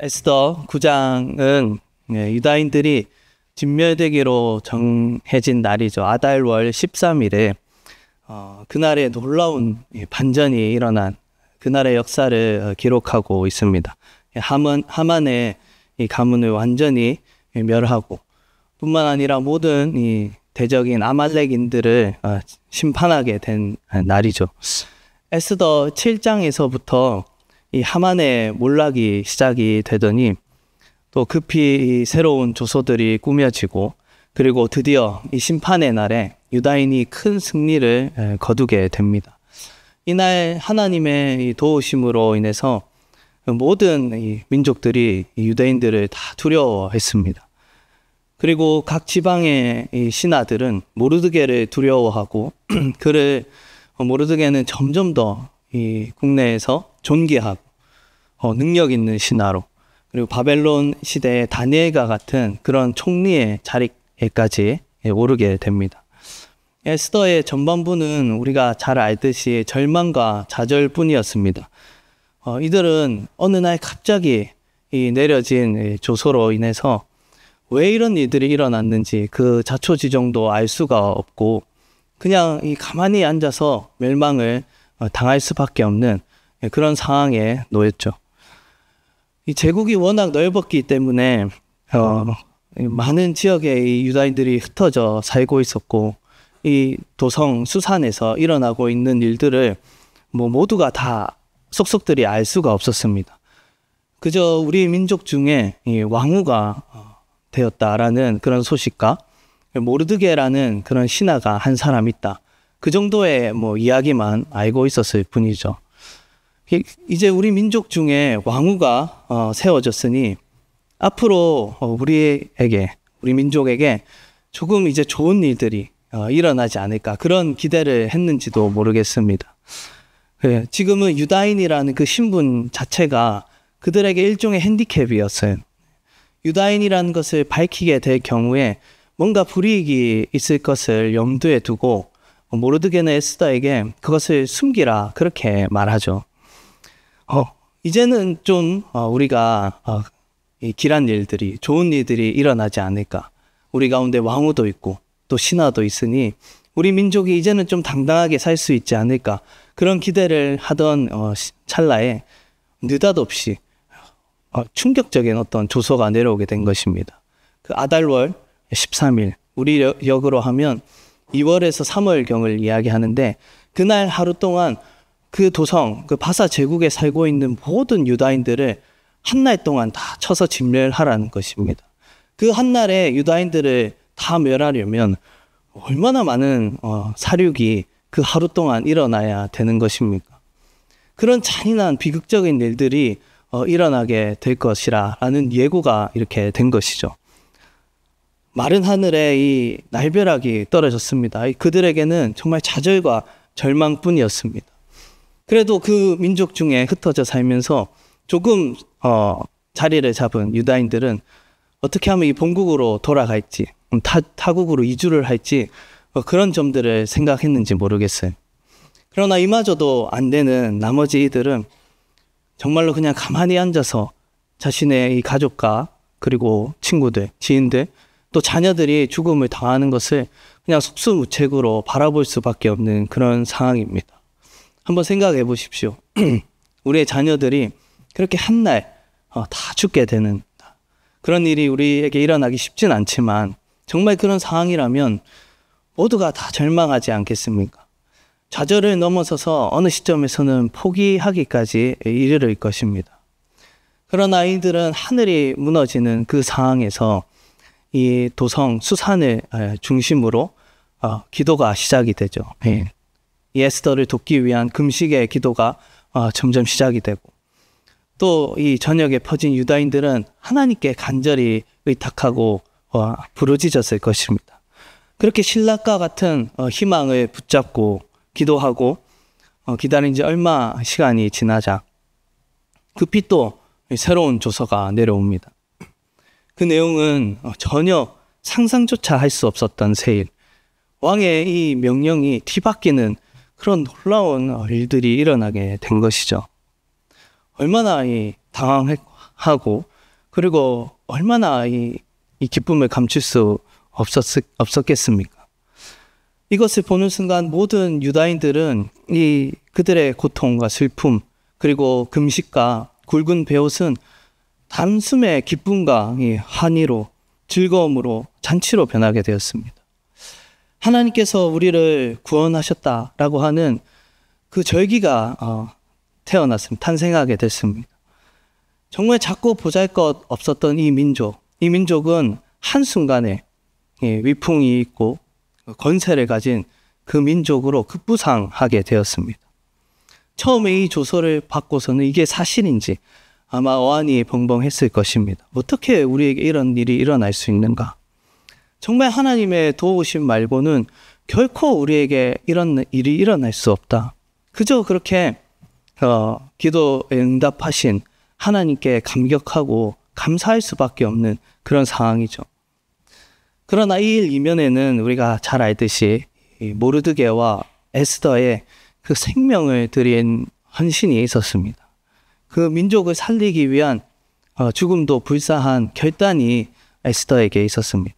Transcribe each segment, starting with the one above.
에스더 9장은 유다인들이 진멸되기로 정해진 날이죠. 아달월 13일에 그날에 놀라운 반전이 일어난 그날의 역사를 기록하고 있습니다. 하만의 이 가문을 완전히 멸하고 뿐만 아니라 모든 이 대적인 아말렉인들을 심판하게 된 날이죠. 에스더 7장에서부터 이 하만의 몰락이 시작이 되더니 또 급히 새로운 조소들이 꾸며지고 그리고 드디어 이 심판의 날에 유다인이 큰 승리를 거두게 됩니다. 이날 하나님의 도우심으로 인해서 모든 이 민족들이 이 유대인들을 다 두려워했습니다. 그리고 각 지방의 이 신하들은 모르드게를 두려워하고 그를 모르드게는 점점 더 이 국내에서 존귀하고 능력 있는 신하로 그리고 바벨론 시대의 다니엘과 같은 그런 총리의 자리에까지 오르게 됩니다. 에스더의 전반부는 우리가 잘 알듯이 절망과 좌절뿐이었습니다. 이들은 어느 날 갑자기 이 내려진 조소로 인해서 왜 이런 일들이 일어났는지 그 자초지종도 알 수가 없고 그냥 이 가만히 앉아서 멸망을 당할 수밖에 없는 그런 상황에 놓였죠. 이 제국이 워낙 넓었기 때문에 많은 지역의 이 유다인들이 흩어져 살고 있었고 이 도성 수산에서 일어나고 있는 일들을 모두가 다 속속들이 알 수가 없었습니다. 그저 우리 민족 중에 이 왕후가 되었다라는 그런 소식과 모르드게라는 그런 신하가 한 사람 있다. 그 정도의 이야기만 알고 있었을 뿐이죠. 이제 우리 민족 중에 왕후가 세워졌으니 앞으로 우리 민족에게 조금 이제 좋은 일들이 일어나지 않을까 그런 기대를 했는지도 모르겠습니다. 지금은 유다인이라는 그 신분 자체가 그들에게 일종의 핸디캡이었어요. 유다인이라는 것을 밝히게 될 경우에 뭔가 불이익이 있을 것을 염두에 두고 모르드게는 에스더에게 그것을 숨기라 그렇게 말하죠. 이제는 좀 우리가 길한 일들이 좋은 일들이 일어나지 않을까. 우리 가운데 왕후도 있고 또 신하도 있으니 우리 민족이 이제는 좀 당당하게 살 수 있지 않을까. 그런 기대를 하던 찰나에 느닷없이 충격적인 어떤 조소가 내려오게 된 것입니다. 그 아달월 13일 우리 역으로 하면 2월에서 3월경을 이야기하는데 그날 하루 동안 그 도성, 그 바사 제국에 살고 있는 모든 유다인들을 한 날 동안 다 쳐서 진멸하라는 것입니다. 그 한날에 유다인들을 다 멸하려면 얼마나 많은 사륙이 그 하루 동안 일어나야 되는 것입니까? 그런 잔인한 비극적인 일들이 일어나게 될 것이라는 예고가 이렇게 된 것이죠. 마른 하늘에 이 날벼락이 떨어졌습니다. 그들에게는 정말 좌절과 절망뿐이었습니다. 그래도 그 민족 중에 흩어져 살면서 조금 자리를 잡은 유다인들은 어떻게 하면 이 본국으로 돌아갈지 타국으로 이주를 할지 그런 점들을 생각했는지 모르겠어요. 그러나 이마저도 안 되는 나머지 이들은 정말로 그냥 가만히 앉아서 자신의 이 가족과 그리고 친구들, 지인들 또 자녀들이 죽음을 당하는 것을 그냥 속수무책으로 바라볼 수밖에 없는 그런 상황입니다. 한번 생각해 보십시오. 우리의 자녀들이 그렇게 한날 다 죽게 되는 그런 일이 우리에게 일어나기 쉽진 않지만 정말 그런 상황이라면 모두가 다 절망하지 않겠습니까? 좌절을 넘어서서 어느 시점에서는 포기하기까지 이르를 것입니다. 그러나 이들은 하늘이 무너지는 그 상황에서 이 도성 수산을 중심으로 기도가 시작이 되죠. 이 에스더를 돕기 위한 금식의 기도가 점점 시작이 되고 또 이 전역에 퍼진 유다인들은 하나님께 간절히 의탁하고 부르짖었을 것입니다. 그렇게 신락과 같은 희망을 붙잡고 기도하고 기다린 지 얼마 시간이 지나자 급히 또 새로운 조서가 내려옵니다. 그 내용은 전혀 상상조차 할 수 없었던 새일, 왕의 이 명령이 뒤바뀌는 그런 놀라운 일들이 일어나게 된 것이죠. 얼마나 당황한 하고, 그리고 얼마나 이 기쁨을 감출 수 없었겠습니까? 이것을 보는 순간 모든 유다인들은 이 그들의 고통과 슬픔, 그리고 금식과 굵은 베옷은 단숨에 기쁨과 이 환희로, 즐거움으로, 잔치로 변하게 되었습니다. 하나님께서 우리를 구원하셨다라고 하는 그 절기가 태어났습니다. 탄생하게 됐습니다. 정말 작고 보잘것 없었던 이 민족은 한순간에 위풍이 있고 권세를 가진 그 민족으로 급부상하게 되었습니다. 처음에 이 조서를 받고서는 이게 사실인지 아마 어안이 벙벙했을 것입니다. 어떻게 우리에게 이런 일이 일어날 수 있는가? 정말 하나님의 도우심 말고는 결코 우리에게 이런 일이 일어날 수 없다. 그저 그렇게 기도에 응답하신 하나님께 감격하고 감사할 수밖에 없는 그런 상황이죠. 그러나 이 일 이면에는 우리가 잘 알듯이 모르드게와 에스더의 그 생명을 들인 헌신이 있었습니다. 그 민족을 살리기 위한 죽음도 불사한 결단이 에스더에게 있었습니다.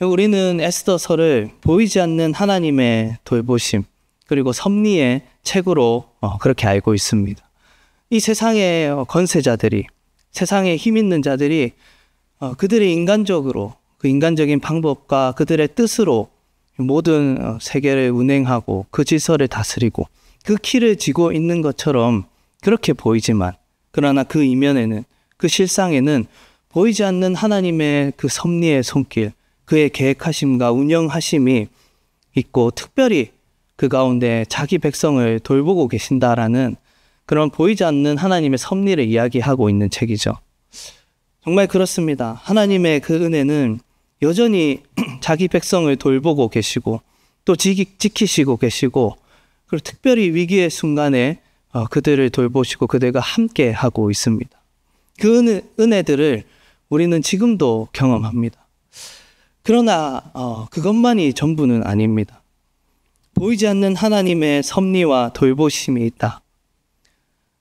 우리는 에스더서를 보이지 않는 하나님의 돌보심 그리고 섭리의 책으로 그렇게 알고 있습니다. 이 세상의 권세자들이, 세상에 힘 있는 자들이 그들의 인간적으로, 그 인간적인 방법과 그들의 뜻으로 모든 세계를 운행하고 그 질서를 다스리고 그 키를 쥐고 있는 것처럼 그렇게 보이지만, 그러나 그 이면에는, 그 실상에는 보이지 않는 하나님의 그 섭리의 손길, 그의 계획하심과 운영하심이 있고, 특별히 그 가운데 자기 백성을 돌보고 계신다라는 그런 보이지 않는 하나님의 섭리를 이야기하고 있는 책이죠. 정말 그렇습니다. 하나님의 그 은혜는 여전히 자기 백성을 돌보고 계시고 또 지키시고 계시고, 그리고 특별히 위기의 순간에 그들을 돌보시고 그들과 함께 하고 있습니다. 그 은혜들을 우리는 지금도 경험합니다. 그러나 그것만이 전부는 아닙니다. 보이지 않는 하나님의 섭리와 돌보심이 있다.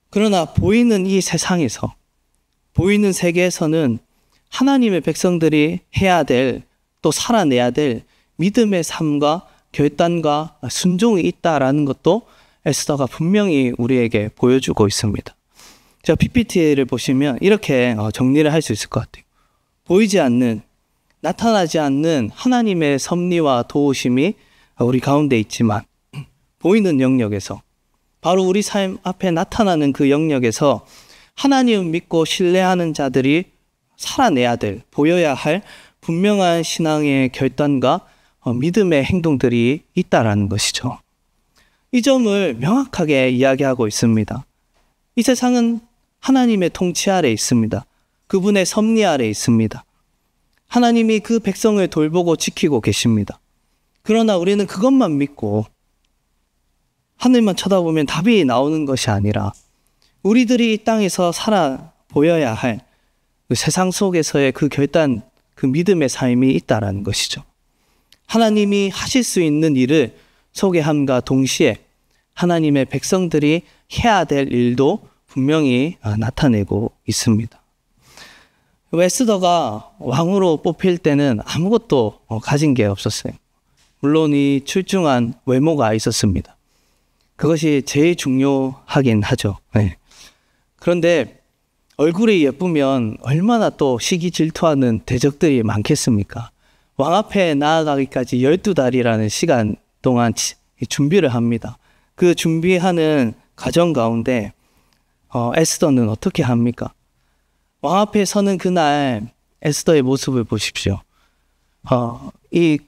그러나 보이는 이 세상에서, 보이는 세계에서는 하나님의 백성들이 해야 될, 또 살아내야 될 믿음의 삶과 결단과 순종이 있다라는 것도 에스더가 분명히 우리에게 보여주고 있습니다. 자, PPT를 보시면 이렇게 정리를 할 수 있을 것 같아요. 보이지 않는, 나타나지 않는 하나님의 섭리와 도우심이 우리 가운데 있지만, 보이는 영역에서, 바로 우리 삶 앞에 나타나는 그 영역에서 하나님을 믿고 신뢰하는 자들이 살아내야 될, 보여야 할 분명한 신앙의 결단과 믿음의 행동들이 있다라는 것이죠. 이 점을 명확하게 이야기하고 있습니다. 이 세상은 하나님의 통치 아래 있습니다. 그분의 섭리 아래 있습니다. 하나님이 그 백성을 돌보고 지키고 계십니다. 그러나 우리는 그것만 믿고 하늘만 쳐다보면 답이 나오는 것이 아니라, 우리들이 이 땅에서 살아 보여야 할 그 세상 속에서의 그 결단, 그 믿음의 삶이 있다라는 것이죠. 하나님이 하실 수 있는 일을 소개함과 동시에 하나님의 백성들이 해야 될 일도 분명히 나타내고 있습니다. 에스더가 왕으로 뽑힐 때는 아무것도 가진 게 없었어요. 물론 이 출중한 외모가 있었습니다. 그것이 제일 중요하긴 하죠. 네. 그런데 얼굴이 예쁘면 얼마나 또 시기 질투하는 대적들이 많겠습니까? 왕 앞에 나아가기까지 12달이라는 시간 동안 준비를 합니다. 그 준비하는 과정 가운데 에스더는 어떻게 합니까? 왕 앞에 서는 그날 에스더의 모습을 보십시오. 이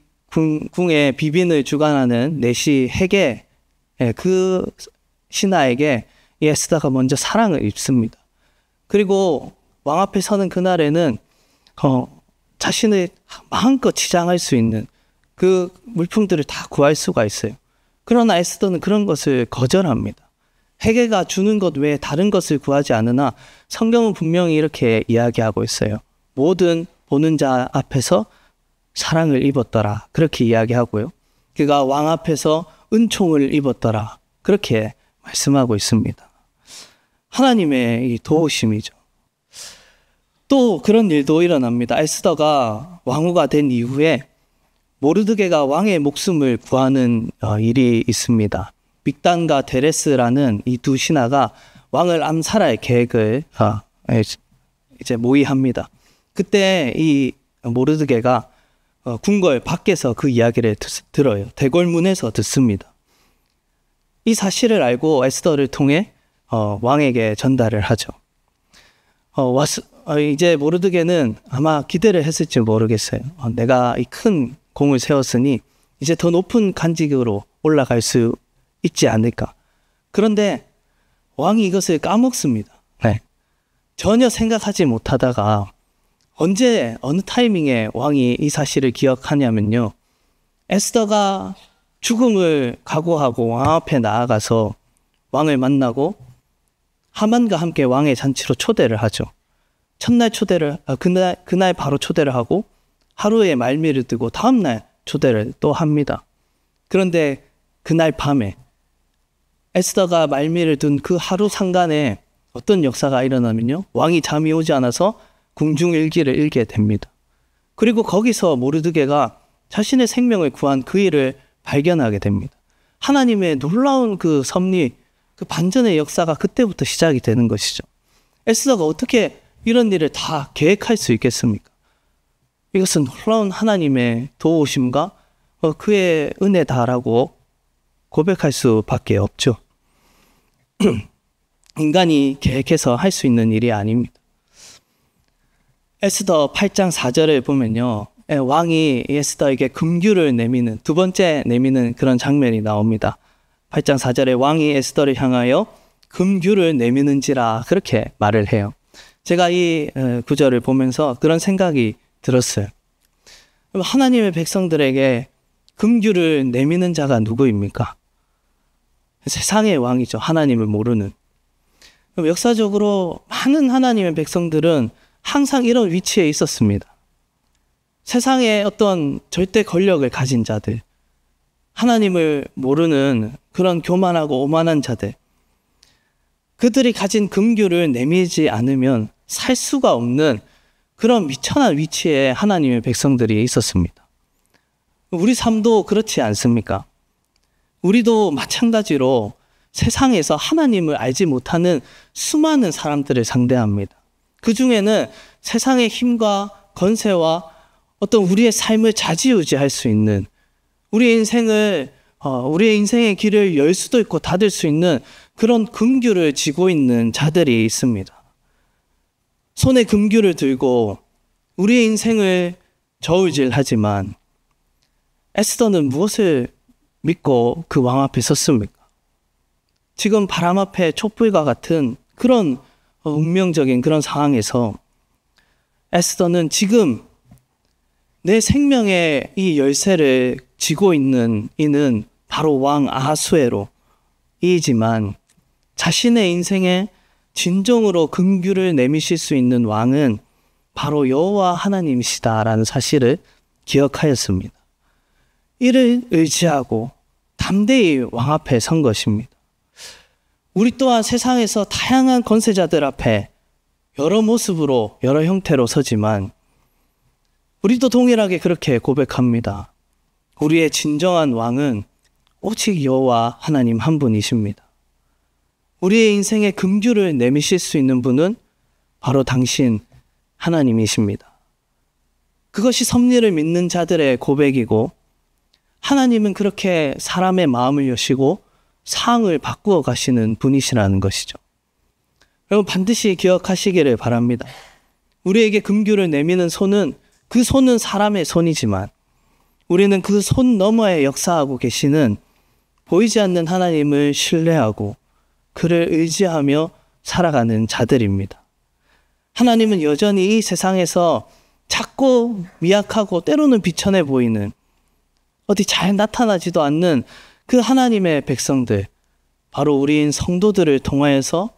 궁의 비빈을 주관하는 내시 헤게, 그 신하에게 이 에스더가 먼저 사랑을 입습니다. 그리고 왕 앞에 서는 그날에는 자신을 마음껏 치장할 수 있는 그 물품들을 다 구할 수가 있어요. 그러나 에스더는 그런 것을 거절합니다. 헤게가 주는 것 외에 다른 것을 구하지 않으나 성경은 분명히 이렇게 이야기하고 있어요. 모든 보는 자 앞에서 사랑을 입었더라, 그렇게 이야기하고요. 그가 왕 앞에서 은총을 입었더라, 그렇게 말씀하고 있습니다. 하나님의 이 도우심이죠. 또 그런 일도 일어납니다. 에스더가 왕후가 된 이후에 모르드게가 왕의 목숨을 구하는 일이 있습니다. 빅단과 데레스라는 이 두 신하가 왕을 암살할 계획을 이제 모의합니다. 그때 이 모르드게가 궁궐 밖에서 그 이야기를 들어요. 대궐문에서 듣습니다. 이 사실을 알고 에스더를 통해 왕에게 전달을 하죠. 이제 모르드게는 아마 기대를 했을지 모르겠어요. 내가 이 큰 공을 세웠으니 이제 더 높은 간직으로 올라갈 수 있지 않을까. 그런데 왕이 이것을 까먹습니다. 네. 전혀 생각하지 못하다가 언제 어느 타이밍에 왕이 이 사실을 기억하냐면요. 에스더가 죽음을 각오하고 왕 앞에 나아가서 왕을 만나고 하만과 함께 왕의 잔치로 초대를 하죠. 첫날 초대를 그날 바로 초대를 하고 하루에 말미를 뜨고 다음날 초대를 또 합니다. 그런데 그날 밤에 에스더가 말미를 둔 그 하루 상간에 어떤 역사가 일어나면요. 왕이 잠이 오지 않아서 궁중일기를 읽게 됩니다. 그리고 거기서 모르드게가 자신의 생명을 구한 그 일을 발견하게 됩니다. 하나님의 놀라운 그 섭리, 그 반전의 역사가 그때부터 시작이 되는 것이죠. 에스더가 어떻게 이런 일을 다 계획할 수 있겠습니까? 이것은 놀라운 하나님의 도우심과 그의 은혜다라고 고백할 수밖에 없죠. 인간이 계획해서 할 수 있는 일이 아닙니다. 에스더 8장 4절을 보면요. 왕이 에스더에게 금규를 내미는, 두 번째 내미는 그런 장면이 나옵니다. 8장 4절에 왕이 에스더를 향하여 금규를 내미는지라 그렇게 말을 해요. 제가 이 구절을 보면서 그런 생각이 들었어요. 하나님의 백성들에게 금규를 내미는 자가 누구입니까? 세상의 왕이죠. 하나님을 모르는. 역사적으로 많은 하나님의 백성들은 항상 이런 위치에 있었습니다. 세상의 어떤 절대 권력을 가진 자들, 하나님을 모르는 그런 교만하고 오만한 자들, 그들이 가진 금규를 내밀지 않으면 살 수가 없는 그런 미천한 위치에 하나님의 백성들이 있었습니다. 우리 삶도 그렇지 않습니까? 우리도 마찬가지로 세상에서 하나님을 알지 못하는 수많은 사람들을 상대합니다. 그 중에는 세상의 힘과 권세와 어떤 우리의 삶을 좌지우지할 수 있는, 우리의 인생의 길을 열 수도 있고 닫을 수 있는 그런 금규를 쥐고 있는 자들이 있습니다. 손에 금규를 들고 우리의 인생을 저울질하지만 에스더는 무엇을 믿고 그 왕 앞에 섰습니까? 지금 바람 앞에 촛불과 같은 그런 운명적인 그런 상황에서 에스더는 지금 내 생명의 이 열쇠를 쥐고 있는 이는 바로 왕 아하수에로이지만 자신의 인생에 진정으로 금규를 내미실 수 있는 왕은 바로 여호와 하나님이시다라는 사실을 기억하였습니다. 이를 의지하고 담대히 왕 앞에 선 것입니다. 우리 또한 세상에서 다양한 권세자들 앞에 여러 모습으로 여러 형태로 서지만 우리도 동일하게 그렇게 고백합니다. 우리의 진정한 왕은 오직 여호와 하나님 한 분이십니다. 우리의 인생에 금규를 내미실 수 있는 분은 바로 당신 하나님이십니다. 그것이 섭리를 믿는 자들의 고백이고 하나님은 그렇게 사람의 마음을 여시고 상을 바꾸어 가시는 분이시라는 것이죠. 여러분 반드시 기억하시기를 바랍니다. 우리에게 금규를 내미는 손은 그 손은 사람의 손이지만 우리는 그 손 너머에 역사하고 계시는 보이지 않는 하나님을 신뢰하고 그를 의지하며 살아가는 자들입니다. 하나님은 여전히 이 세상에서 작고 미약하고 때로는 비천해 보이는 어디 잘 나타나지도 않는 그 하나님의 백성들, 바로 우리인 성도들을 통하여서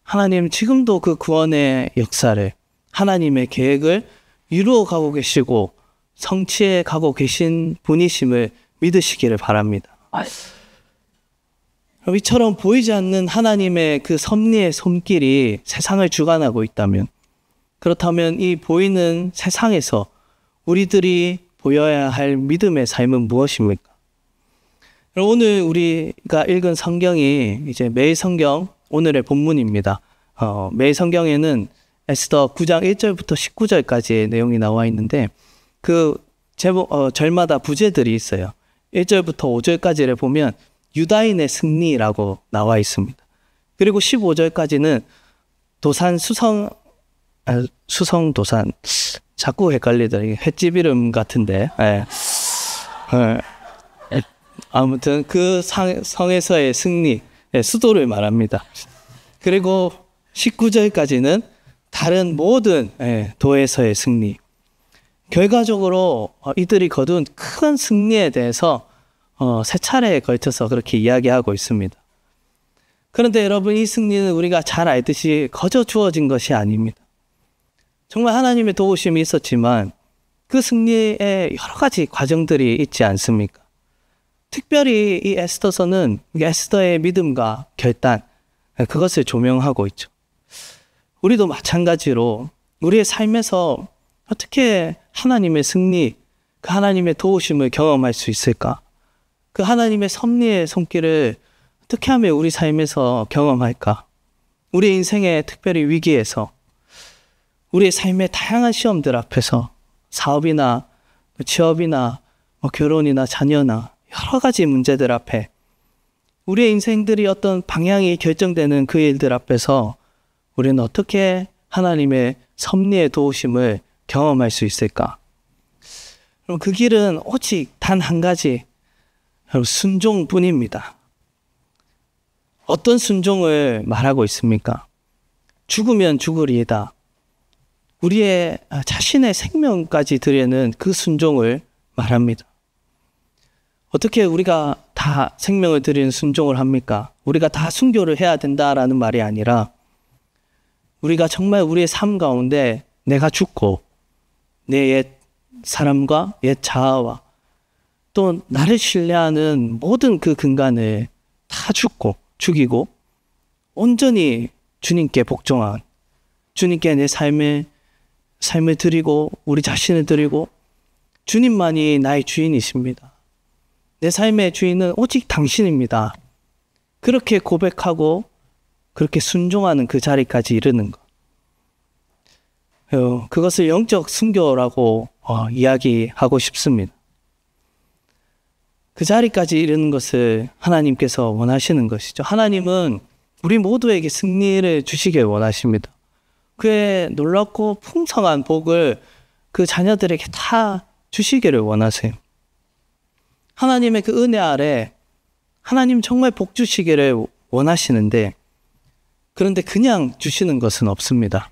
하나님 지금도 그 구원의 역사를, 하나님의 계획을 이루어 가고 계시고 성취해 가고 계신 분이심을 믿으시기를 바랍니다. 이처럼 보이지 않는 하나님의 그 섭리의 손길이 세상을 주관하고 있다면 그렇다면 이 보이는 세상에서 우리들이 보여야 할 믿음의 삶은 무엇입니까? 오늘 우리가 읽은 성경이 이제 매일 성경 오늘의 본문입니다. 매일 성경에는 에스더 9장 1절부터 19절까지의 내용이 나와 있는데 그 절마다 부제들이 있어요. 1절부터 5절까지를 보면 유다인의 승리라고 나와 있습니다. 그리고 15절까지는 수성도산 자꾸 헷갈리더라고요. 횟집 이름 같은데. 아무튼 그 성에서의 승리, 수도를 말합니다. 그리고 19절까지는 다른 모든 도에서의 승리. 결과적으로 이들이 거둔 큰 승리에 대해서 세 차례에 걸쳐서 그렇게 이야기하고 있습니다. 그런데 여러분, 이 승리는 우리가 잘 알듯이 거저 주어진 것이 아닙니다. 정말 하나님의 도우심이 있었지만 그 승리에 여러 가지 과정들이 있지 않습니까? 특별히 이 에스더서는 에스더의 믿음과 결단, 그것을 조명하고 있죠. 우리도 마찬가지로 우리의 삶에서 어떻게 하나님의 승리, 그 하나님의 도우심을 경험할 수 있을까? 그 하나님의 섭리의 손길을 어떻게 하면 우리 삶에서 경험할까? 우리 인생의 특별히 위기에서, 우리의 삶의 다양한 시험들 앞에서, 사업이나 취업이나 결혼이나 자녀나 여러 가지 문제들 앞에, 우리의 인생들이 어떤 방향이 결정되는 그 일들 앞에서 우리는 어떻게 하나님의 섭리의 도우심을 경험할 수 있을까? 그럼 그 길은 오직 단 한 가지, 순종뿐입니다. 어떤 순종을 말하고 있습니까? 죽으면 죽으리이다. 우리의 자신의 생명까지 드리는 그 순종을 말합니다. 어떻게 우리가 다 생명을 드리는 순종을 합니까? 우리가 다 순교를 해야 된다라는 말이 아니라 우리가 정말 우리의 삶 가운데 내가 죽고 내 옛 사람과 옛 자아와 또 나를 신뢰하는 모든 그 근간을 다 죽이고 온전히 주님께 복종한, 주님께 내 삶을 드리고 우리 자신을 드리고 주님만이 나의 주인이십니다. 내 삶의 주인은 오직 당신입니다. 그렇게 고백하고 그렇게 순종하는 그 자리까지 이르는 것. 그것을 영적 순교라고 이야기하고 싶습니다. 그 자리까지 이르는 것을 하나님께서 원하시는 것이죠. 하나님은 우리 모두에게 승리를 주시길 원하십니다. 그의 놀랍고 풍성한 복을 그 자녀들에게 다 주시기를 원하세요. 하나님의 그 은혜 아래 하나님 정말 복 주시기를 원하시는데, 그런데 그냥 주시는 것은 없습니다.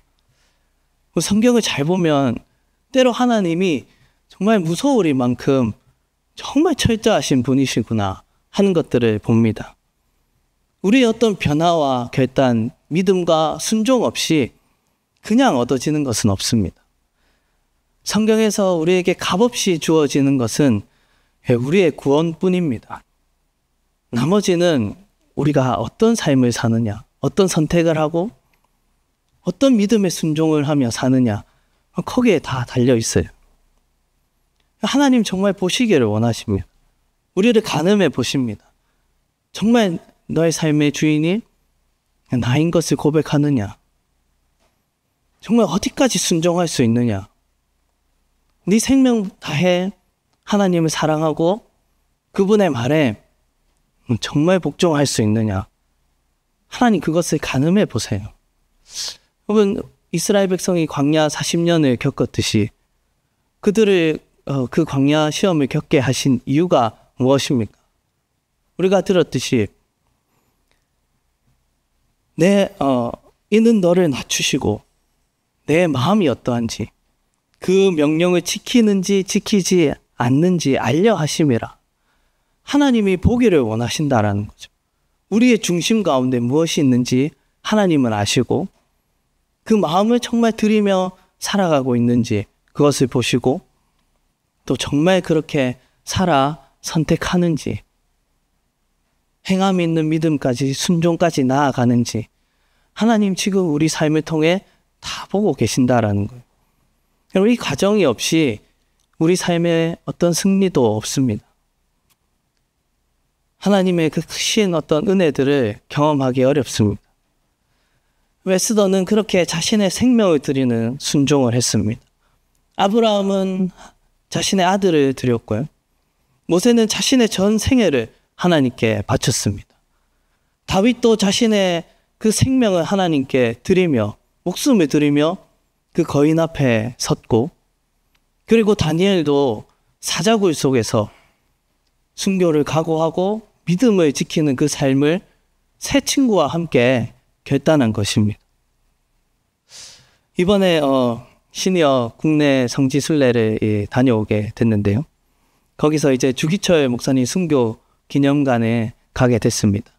성경을 잘 보면 때로 하나님이 정말 무서울 만큼 정말 철저하신 분이시구나 하는 것들을 봅니다. 우리의 어떤 변화와 결단, 믿음과 순종 없이 그냥 얻어지는 것은 없습니다. 성경에서 우리에게 값없이 주어지는 것은 우리의 구원뿐입니다. 나머지는 우리가 어떤 삶을 사느냐, 어떤 선택을 하고 어떤 믿음의 순종을 하며 사느냐, 거기에 다 달려 있어요. 하나님 정말 보시기를 원하십니다. 우리를 가늠해 보십니다. 정말 너의 삶의 주인이 나인 것을 고백하느냐? 정말 어디까지 순종할 수 있느냐? 네 생명 다해 하나님을 사랑하고 그분의 말에 정말 복종할 수 있느냐? 하나님 그것을 가늠해 보세요. 여러분, 이스라엘 백성이 광야 40년을 겪었듯이 그들을 그 광야 시험을 겪게 하신 이유가 무엇입니까? 우리가 들었듯이 이는 너를 낮추시고 내 마음이 어떠한지 그 명령을 지키는지 지키지 않는지 알려 하심이라. 하나님이 보기를 원하신다라는 거죠. 우리의 중심 가운데 무엇이 있는지 하나님은 아시고 그 마음을 정말 드리며 살아가고 있는지 그것을 보시고 또 정말 그렇게 살아 선택하는지, 행함이 있는 믿음까지 순종까지 나아가는지 하나님 지금 우리 삶을 통해 다 보고 계신다라는 거예요. 여러분, 이 과정이 없이 우리 삶에 어떤 승리도 없습니다. 하나님의 그 크신 어떤 은혜들을 경험하기 어렵습니다. 에스더는 그렇게 자신의 생명을 드리는 순종을 했습니다. 아브라함은 자신의 아들을 드렸고요. 모세는 자신의 전 생애를 하나님께 바쳤습니다. 다윗도 자신의 그 생명을 하나님께 드리며 목숨을 드리며 그 거인 앞에 섰고, 그리고 다니엘도 사자굴 속에서 순교를 각오하고 믿음을 지키는 그 삶을 새 친구와 함께 결단한 것입니다. 이번에 시니어 국내 성지 순례를 다녀오게 됐는데요. 거기서 이제 주기철 목사님 순교 기념관에 가게 됐습니다.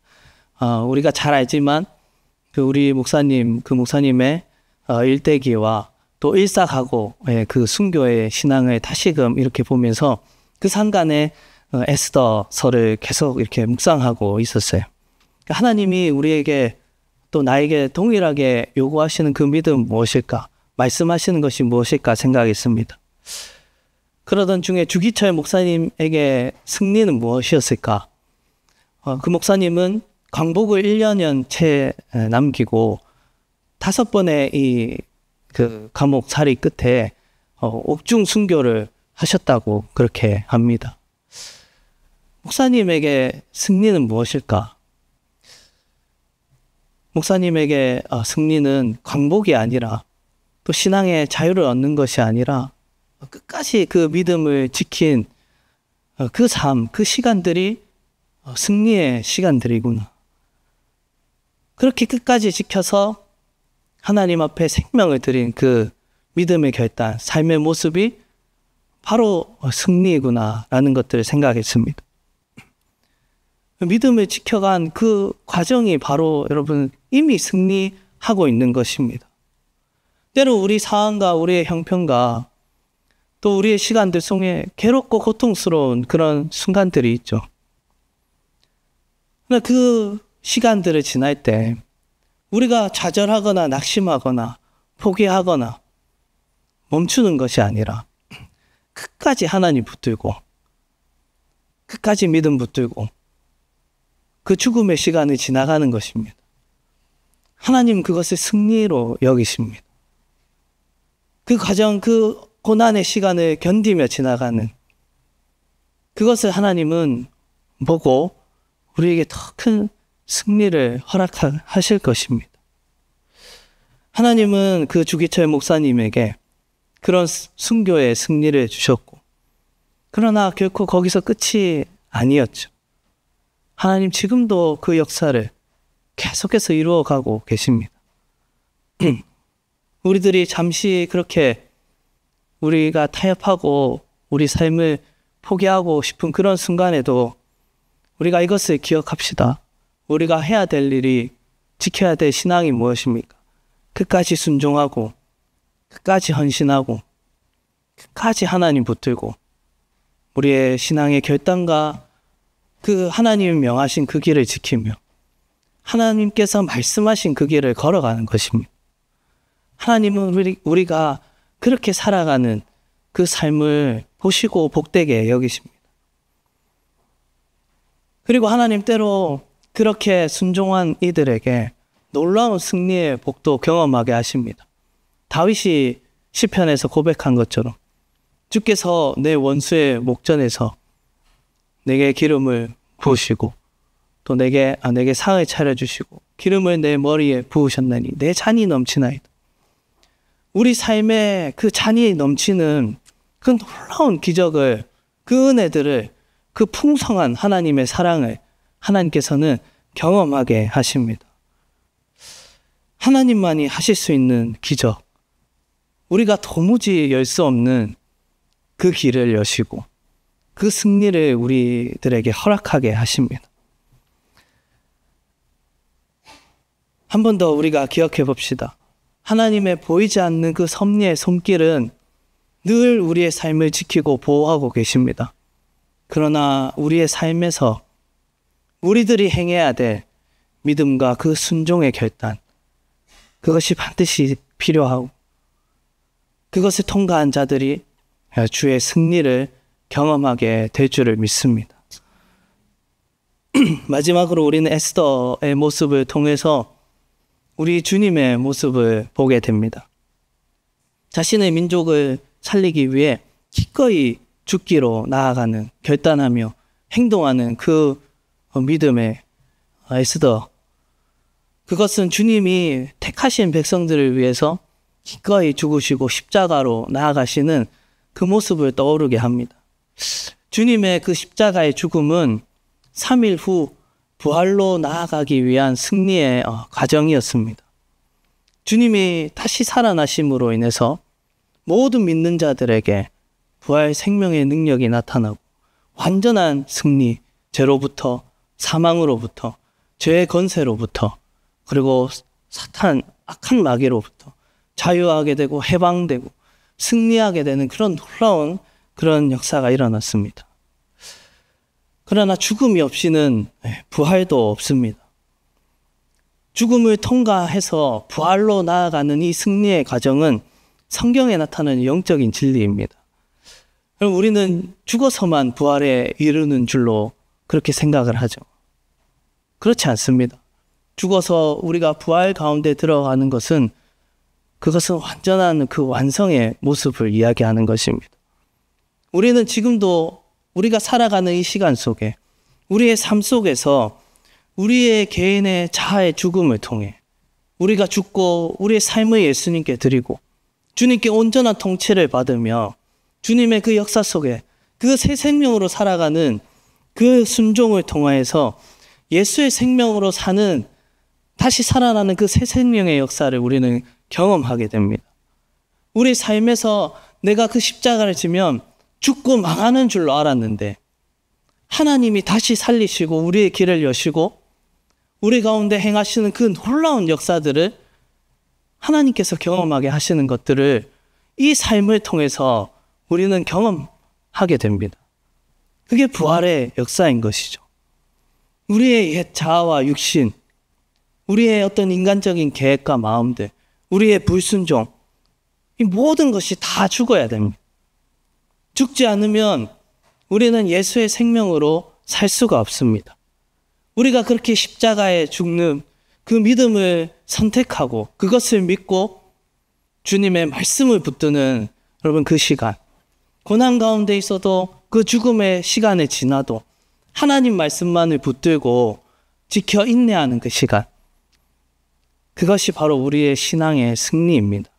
우리가 잘 알지만 우리 목사님, 그 목사님의 일대기와 또 일사각오의 그 순교의 신앙을 다시금 이렇게 보면서 그 상간에 에스더서를 계속 이렇게 묵상하고 있었어요. 하나님이 우리에게 또 나에게 동일하게 요구하시는 그 믿음 무엇일까? 말씀하시는 것이 무엇일까 생각했습니다. 그러던 중에 주기철 목사님에게 승리는 무엇이었을까? 그 목사님은 광복을 1년여 채 남기고 5번의 그 감옥 살이 끝에 옥중 순교를 하셨다고 그렇게 합니다. 목사님에게 승리는 무엇일까? 목사님에게 승리는 광복이 아니라 또 신앙의 자유를 얻는 것이 아니라 끝까지 그 믿음을 지킨 그 삶, 그 시간들이 승리의 시간들이구나. 그렇게 끝까지 지켜서 하나님 앞에 생명을 드린 그 믿음의 결단, 삶의 모습이 바로 승리이구나라는 것들을 생각했습니다. 믿음을 지켜간 그 과정이 바로 여러분 이미 승리하고 있는 것입니다. 때로 우리 상황과 우리의 형편과 또 우리의 시간들 속에 괴롭고 고통스러운 그런 순간들이 있죠. 그러나 그 시간들을 지날 때 우리가 좌절하거나 낙심하거나 포기하거나 멈추는 것이 아니라 끝까지 하나님 붙들고 끝까지 믿음 붙들고 그 죽음의 시간을 지나가는 것입니다. 하나님 그것을 승리로 여기십니다. 그 과정, 그 고난의 시간을 견디며 지나가는 그것을 하나님은 보고 우리에게 더 큰 승리를 허락하실 것입니다. 하나님은 그 주기철 목사님에게 그런 순교의 승리를 주셨고, 그러나 결코 거기서 끝이 아니었죠. 하나님 지금도 그 역사를 계속해서 이루어가고 계십니다. 우리들이 잠시 그렇게 우리가 타협하고 우리 삶을 포기하고 싶은 그런 순간에도 우리가 이것을 기억합시다. 우리가 해야 될 일이, 지켜야 될 신앙이 무엇입니까? 끝까지 순종하고 끝까지 헌신하고 끝까지 하나님 붙들고 우리의 신앙의 결단과 그 하나님이 명하신 그 길을 지키며 하나님께서 말씀하신 그 길을 걸어가는 것입니다. 하나님은 우리가 그렇게 살아가는 그 삶을 보시고 복되게 여기십니다. 그리고 하나님 때로 그렇게 순종한 이들에게 놀라운 승리의 복도 경험하게 하십니다. 다윗이 시편에서 고백한 것처럼 주께서 내 원수의 목전에서 내게 기름을 부으시고 또 내게 상을 차려주시고 기름을 내 머리에 부으셨나니 내 잔이 넘치나이다. 우리 삶에 그 잔이 넘치는 그 놀라운 기적을, 그 은혜들을, 그 풍성한 하나님의 사랑을 하나님께서는 경험하게 하십니다. 하나님만이 하실 수 있는 기적, 우리가 도무지 열 수 없는 그 길을 여시고 그 승리를 우리들에게 허락하게 하십니다. 한 번 더 우리가 기억해 봅시다. 하나님의 보이지 않는 그 섭리의 손길은 늘 우리의 삶을 지키고 보호하고 계십니다. 그러나 우리의 삶에서 우리들이 행해야 될 믿음과 그 순종의 결단, 그것이 반드시 필요하고 그것을 통과한 자들이 주의 승리를 경험하게 될 줄을 믿습니다. 마지막으로 우리는 에스더의 모습을 통해서 우리 주님의 모습을 보게 됩니다. 자신의 민족을 살리기 위해 기꺼이 죽기로 나아가는, 결단하며 행동하는 그 믿음의 에스더. 그것은 주님이 택하신 백성들을 위해서 기꺼이 죽으시고 십자가로 나아가시는 그 모습을 떠오르게 합니다. 주님의 그 십자가의 죽음은 3일 후 부활로 나아가기 위한 승리의 과정이었습니다. 주님이 다시 살아나심으로 인해서 모든 믿는 자들에게 부활 생명의 능력이 나타나고 완전한 승리, 죄로부터, 사망으로부터, 죄의 권세로부터, 그리고 사탄, 악한 마귀로부터 자유하게 되고 해방되고 승리하게 되는 그런 놀라운 그런 역사가 일어났습니다. 그러나 죽음이 없이는 부활도 없습니다. 죽음을 통과해서 부활로 나아가는 이 승리의 과정은 성경에 나타나는 영적인 진리입니다. 그럼 우리는 죽어서만 부활에 이르는 줄로 그렇게 생각을 하죠. 그렇지 않습니다. 죽어서 우리가 부활 가운데 들어가는 것은 그것은 완전한 그 완성의 모습을 이야기하는 것입니다. 우리는 지금도 우리가 살아가는 이 시간 속에 우리의 삶 속에서 우리의 개인의 자아의 죽음을 통해 우리가 죽고 우리의 삶을 예수님께 드리고 주님께 온전한 통치를 받으며 주님의 그 역사 속에 그 새 생명으로 살아가는 그 순종을 통하여서 예수의 생명으로 사는 다시 살아나는 그 새 생명의 역사를 우리는 경험하게 됩니다. 우리 삶에서 내가 그 십자가를 지면 죽고 망하는 줄로 알았는데 하나님이 다시 살리시고 우리의 길을 여시고 우리 가운데 행하시는 그 놀라운 역사들을 하나님께서 경험하게 하시는 것들을 이 삶을 통해서 우리는 경험하게 됩니다. 그게 부활의 역사인 것이죠. 우리의 옛 자아와 육신, 우리의 어떤 인간적인 계획과 마음들, 우리의 불순종, 이 모든 것이 다 죽어야 됩니다. 죽지 않으면 우리는 예수의 생명으로 살 수가 없습니다. 우리가 그렇게 십자가에 죽는 그 믿음을 선택하고 그것을 믿고 주님의 말씀을 붙드는 여러분 그 시간, 고난 가운데 있어도 그 죽음의 시간에 지나도 하나님 말씀만을 붙들고 지켜 인내하는 그 시간, 그것이 바로 우리의 신앙의 승리입니다.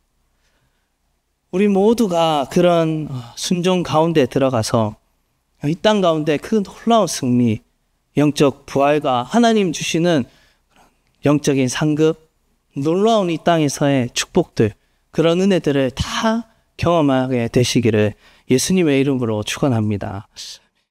우리 모두가 그런 순종 가운데 들어가서 이 땅 가운데 그 놀라운 승리, 영적 부활과 하나님 주시는 영적인 상급, 놀라운 이 땅에서의 축복들, 그런 은혜들을 다 경험하게 되시기를 예수님의 이름으로 축원합니다.